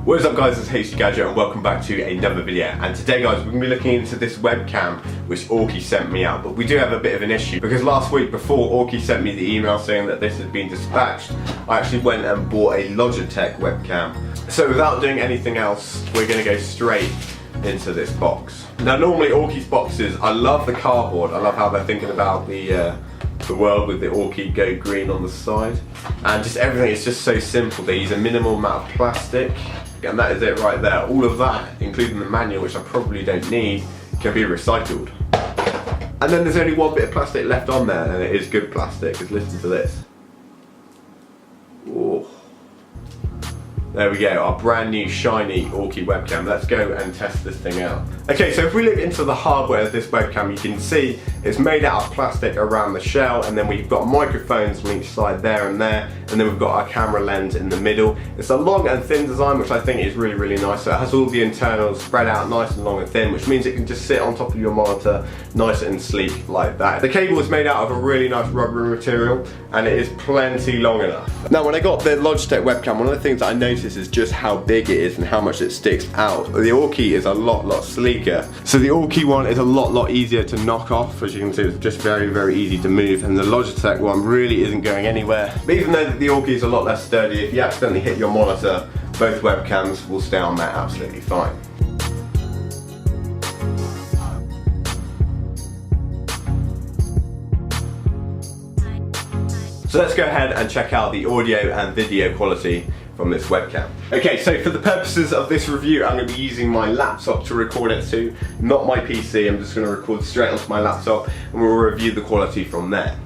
What is up guys, it's Hasty Gadget and welcome back to another video. And today guys, we're going to be looking into this webcam which Aukey sent me out. But we do have a bit of an issue because last week before Aukey sent me the email saying that this had been dispatched, I actually went and bought a Logitech webcam. So without doing anything else, we're going to go straight into this box. Now normally Aukey's boxes, I love the cardboard, I love how they're thinking about the world with the Aukey Go Green on the side. And just everything is just so simple. They use a minimal amount of plastic. And that is it right there. All of that, including the manual, which I probably don't need, can be recycled. And then there's only one bit of plastic left on there, and it is good plastic, because listen to this. Whoa. There we go, our brand new shiny Aukey webcam. Let's go and test this thing out. Okay, so if we look into the hardware of this webcam, you can see it's made out of plastic around the shell, and then we've got microphones on each side there, and then we've got our camera lens in the middle. It's a long and thin design, which I think is really, really nice. So it has all the internals spread out nice and long and thin, which means it can just sit on top of your monitor nice and sleek like that. The cable is made out of a really nice rubbery material, and it is plenty long enough. Now when I got the Logitech webcam, one of the things that I noticed is just how big it is and how much it sticks out. The Aukey is a lot sleeker. So the Aukey one is a lot easier to knock off. As you can see, it's just very easy to move, and the Logitech one really isn't going anywhere. But even though the Aukey is a lot less sturdy, if you accidentally hit your monitor, both webcams will stay on there absolutely fine. So let's go ahead and check out the audio and video quality from this webcam. Okay, so for the purposes of this review, I'm going to be using my laptop to record it to, not my PC. I'm just going to record straight onto my laptop and we'll review the quality from there.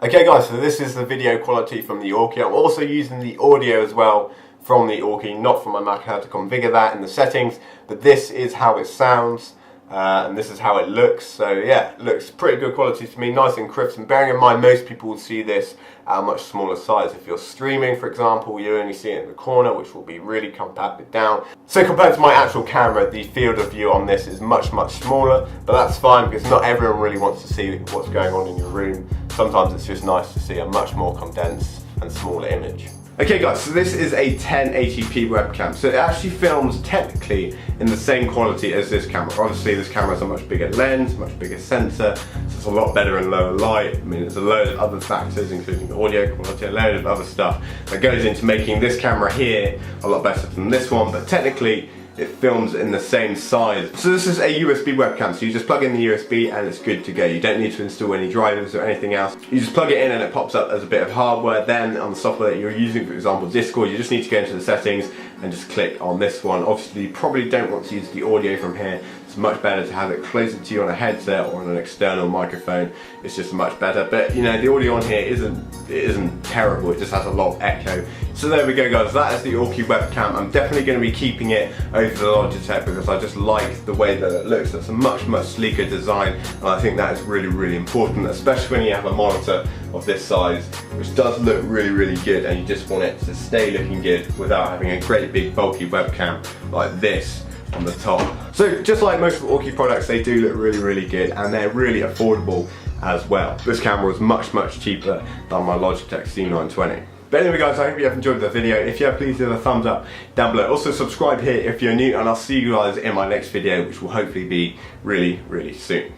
Okay guys, so this is the video quality from the Aukey. I'm also using the audio as well from the Aukey, not from my Mac. I had to configure that in the settings, but this is how it sounds. And this is how it looks. So yeah, it looks pretty good quality to me, nice and crisp. And bearing in mind, most people will see this at a much smaller size. If you're streaming, for example, you only see it in the corner, which will be really compacted down. So compared to my actual camera, the field of view on this is much smaller, but that's fine because not everyone really wants to see what's going on in your room. Sometimes it's just nice to see a much more condensed and smaller image. Okay guys, so this is a 1080p webcam, so it actually films technically in the same quality as this camera. Obviously this camera has a much bigger lens, much bigger sensor, so it's a lot better in lower light. I mean, there's a load of other factors, including audio quality, a load of other stuff that goes into making this camera here a lot better than this one, but technically it films in the same size. So this is a USB webcam, so you just plug in the USB and it's good to go. You don't need to install any drivers or anything else. You just plug it in and it pops up as a bit of hardware. Then on the software that you're using, for example Discord, you just need to go into the settings and just click on this one. Obviously you probably don't want to use the audio from here. It's much better to have it closer to you on a headset or on an external microphone. It's just much better. But you know, the audio on here isn't terrible, it just has a lot of echo. So there we go guys, that is the Aukey webcam. I'm definitely going to be keeping it over the Logitech because I just like the way that it looks. It's a much sleeker design, and I think that is really important, especially when you have a monitor of this size, which does look really good, and you just want it to stay looking good without having a great big bulky webcam like this on the top. So just like most of Aukey products, they do look really good, and they're really affordable as well. This camera was much cheaper than my Logitech C920. But anyway guys, I hope you have enjoyed the video. If you have, please leave a thumbs up down below. Also subscribe here if you're new, and I'll see you guys in my next video, which will hopefully be really soon.